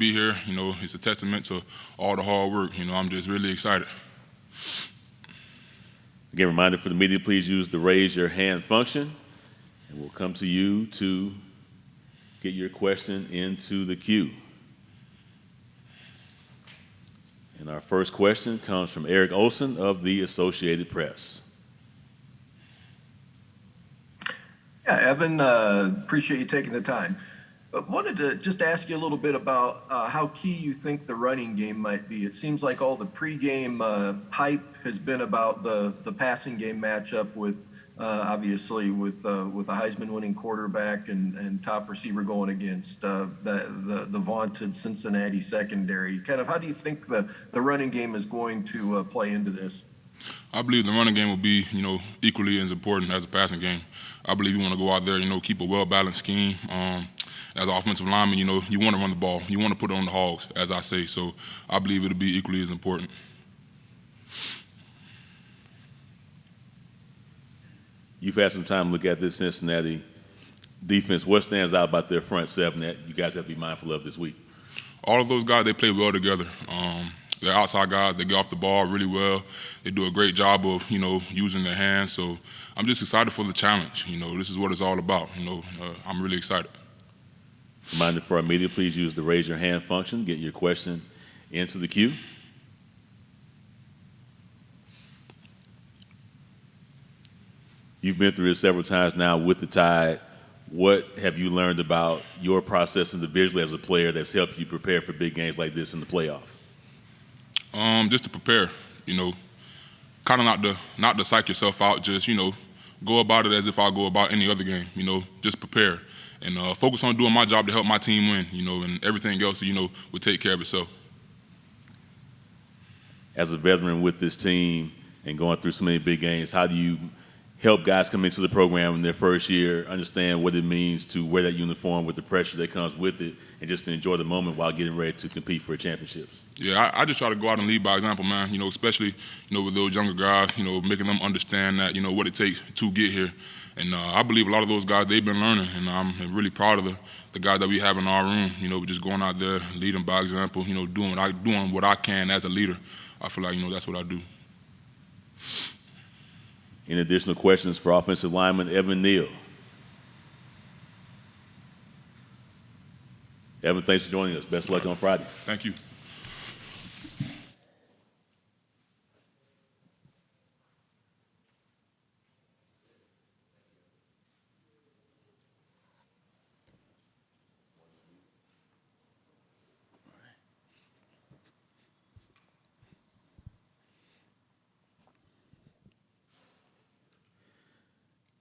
be here. It's a testament to all the hard work. I'm just really excited. Again, reminder for the media, please use the raise your hand function, and we'll come to you to get your question into the queue. And our first question comes from Eric Olson of the Associated Press. Yeah, Evan, appreciate you taking the time. But wanted to just ask you a little bit about how key you think the running game might be. It seems like all the pregame hype has been about the passing game matchup with obviously with a Heisman-winning quarterback and top receiver going against the vaunted Cincinnati secondary. Kind of how do you think the running game is going to play into this? I believe the running game will be, equally as important as the passing game. I believe you want to go out there, keep a well-balanced scheme. As an offensive lineman, you want to run the ball. You want to put it on the hogs, as I say. So I believe it'll be equally as important. You've had some time to look at this Cincinnati defense. What stands out about their front seven that you guys have to be mindful of this week? All of those guys, they play well together. They're outside guys. They get off the ball really well. They do a great job of, using their hands. So I'm just excited for the challenge. This is what it's all about. I'm really excited. Reminder for our media, please use the raise your hand function. Get your question into the queue. You've been through this several times now with the Tide. What have you learned about your process individually as a player that's helped you prepare for big games like this in the playoff? Just to prepare, kind of not to psych yourself out. Just go about it as if I go about any other game. Just prepare and focus on doing my job to help my team win. And everything else, will take care of itself. As a veteran with this team and going through so many big games, how do you help guys come into the program in their first year, understand what it means to wear that uniform with the pressure that comes with it, and just to enjoy the moment while getting ready to compete for championships? Yeah, I just try to go out and lead by example, man. Especially, with those younger guys, making them understand that, what it takes to get here. And I believe a lot of those guys, they've been learning, and I'm really proud of the guys that we have in our room. Just going out there, leading by example, doing what I can as a leader. I feel like, that's what I do. Any additional questions for offensive lineman Evan Neal? Evan, thanks for joining us. Best of luck on Friday. Thank you.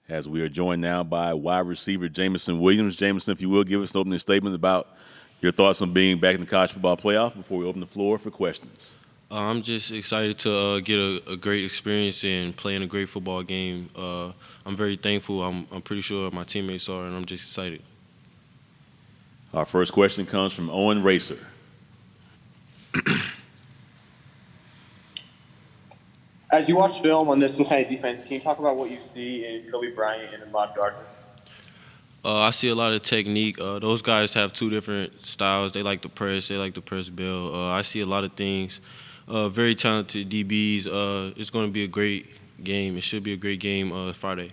As we are joined now by wide receiver Jamison Williams. Jamison, if you will, give us an opening statement about your thoughts on being back in the college football playoff before we open the floor for questions. I'm just excited to get a great experience and playing a great football game. I'm very thankful. I'm pretty sure my teammates are, and I'm just excited. Our first question comes from Owen Racer. As you watch film on this Cincinnati defense, can you talk about what you see in Kobe Bryant and Ahmad Gardner? I see a lot of technique. Those guys have two different styles. They like to press. They like to press Bill. I see a lot of things. Very talented DBs. It's going to be a great game. It should be a great game Friday.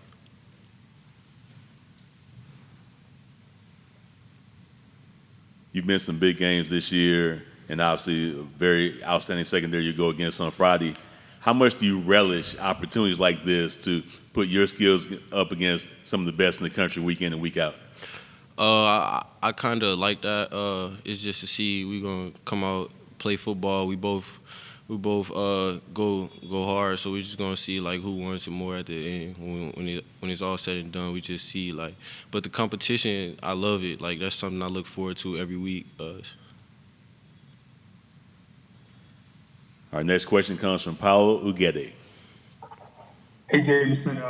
You've been some big games this year, and obviously a very outstanding secondary you go against on Friday. How much do you relish opportunities like this to put your skills up against some of the best in the country week in and week out? I kind of like that. It's just to see we gonna come out, play football. We both go hard. So we're just gonna see like who wants it more at the end when it's all said and done. We just see like, but the competition, I love it. Like that's something I look forward to every week. Our next question comes from Paulo Ugede. Hey, Jamison.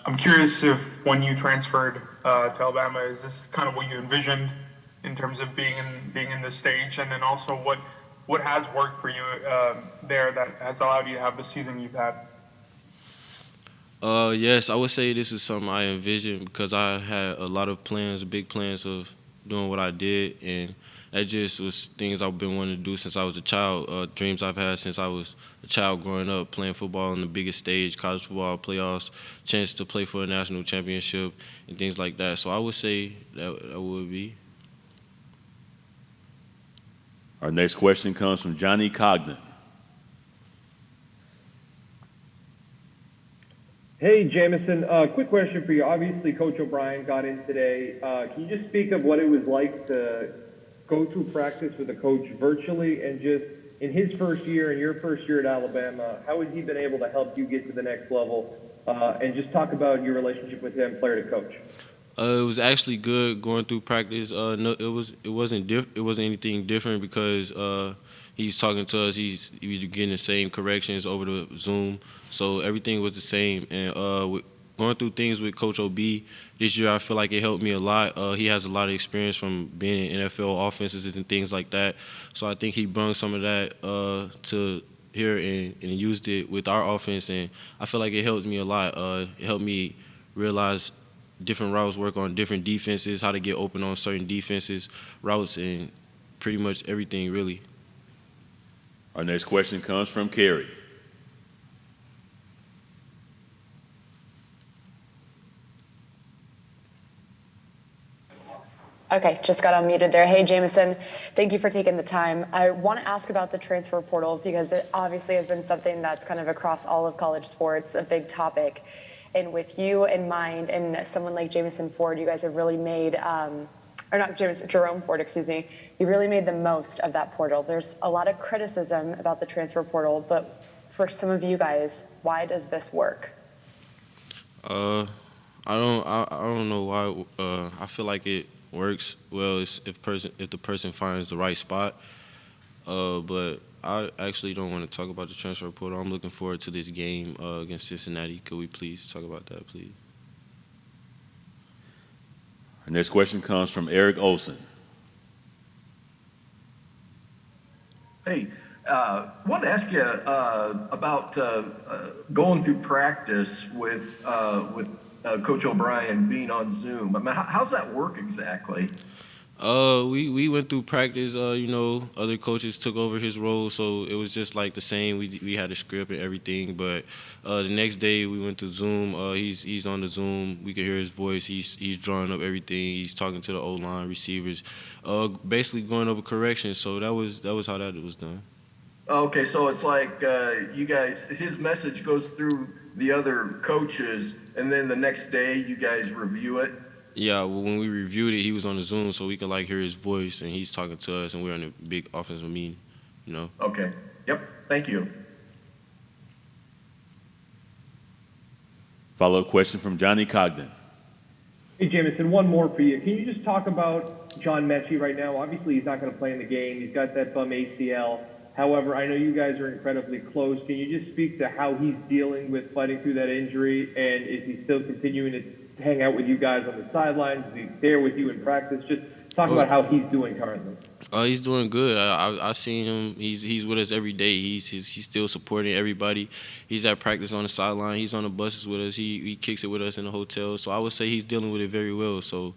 I'm curious if when you transferred to Alabama, is this kind of what you envisioned in terms of being in this stage? And then also what has worked for you there that has allowed you to have the season you've had? Yes, I would say this is something I envisioned because I had a lot of plans, big plans of doing what I did, and that just was things I've been wanting to do since I was a child, dreams I've had since I was a child growing up, playing football on the biggest stage, college football playoffs, chance to play for a national championship, and things like that. So I would say that would be. Our next question comes from Johnny Cogden. Hey, Jamison, quick question for you. Obviously, Coach O'Brien got in today. Can you just speak of what it was like to go through practice with a coach virtually, and just in his first year and your first year at Alabama, how has he been able to help you get to the next level? And just talk about your relationship with him, player to coach. It was actually good going through practice. No, it wasn't anything different because he's talking to us. He was getting the same corrections over the Zoom, so everything was the same. And going through things with Coach OB this year, I feel like it helped me a lot. He has a lot of experience from being in NFL offenses and things like that. So I think he brought some of that to here and used it with our offense, and I feel like it helped me a lot. It helped me realize different routes work on different defenses, how to get open on certain defenses, routes, and pretty much everything, really. Our next question comes from Kerry. Okay, just got unmuted there. Hey, Jamison, thank you for taking the time. I want to ask about the transfer portal because it obviously has been something that's kind of across all of college sports, a big topic. And with you in mind and someone like Jamison Ford, you guys have really made, or not Jamison, Jerome Ford, excuse me, you really made the most of that portal. There's a lot of criticism about the transfer portal, but for some of you guys, why does this work? I don't know why. I feel like it works well if the person finds the right spot. But I actually don't want to talk about the transfer portal. I'm looking forward to this game against Cincinnati. Could we please talk about that, please? Our next question comes from Eric Olson. Hey, wanted to ask you about going through practice with Coach O'Brien being on Zoom. I mean, how's that work exactly? We went through practice. Other coaches took over his role, so it was just like the same. We had a script and everything, but the next day we went to Zoom. He's on the Zoom. We could hear his voice. He's drawing up everything. He's talking to the O-line receivers, basically going over corrections. So that was how that was done. Okay, so it's like you guys, his message goes through the other coaches, and then the next day you guys review it. Yeah, well, when we reviewed it, he was on the Zoom, so we could hear his voice, and he's talking to us, and we're in a big offensive meeting, Okay. Yep. Thank you. Follow-up question from Johnny Cogden. Hey, Jamison, one more for you. Can you just talk about John Meschi right now? Obviously, he's not going to play in the game. He's got that bum ACL. However, I know you guys are incredibly close. Can you just speak to how he's dealing with fighting through that injury, and is he still continuing to hang out with you guys on the sidelines? Is he there with you in practice? Just talk about how he's doing currently. He's doing good. I seen him. He's with us every day. He's still supporting everybody. He's at practice on the sideline. He's on the buses with us. He kicks it with us in the hotel. So I would say he's dealing with it very well. So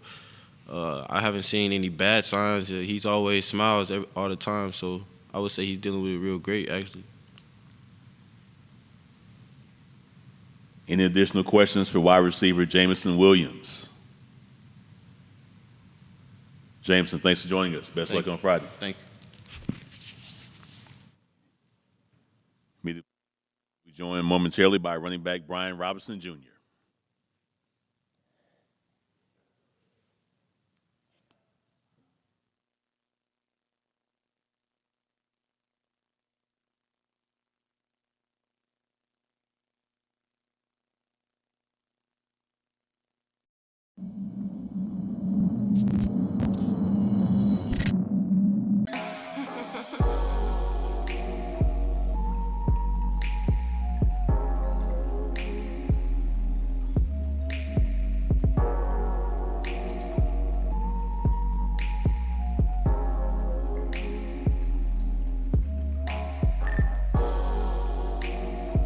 I haven't seen any bad signs. He's always smiles all the time. So I would say he's dealing with it real great, actually. Any additional questions for wide receiver Jamison Williams? Jamison, thanks for joining us. Best luck on Friday. Thank you. We joined momentarily by running back Brian Robinson Jr.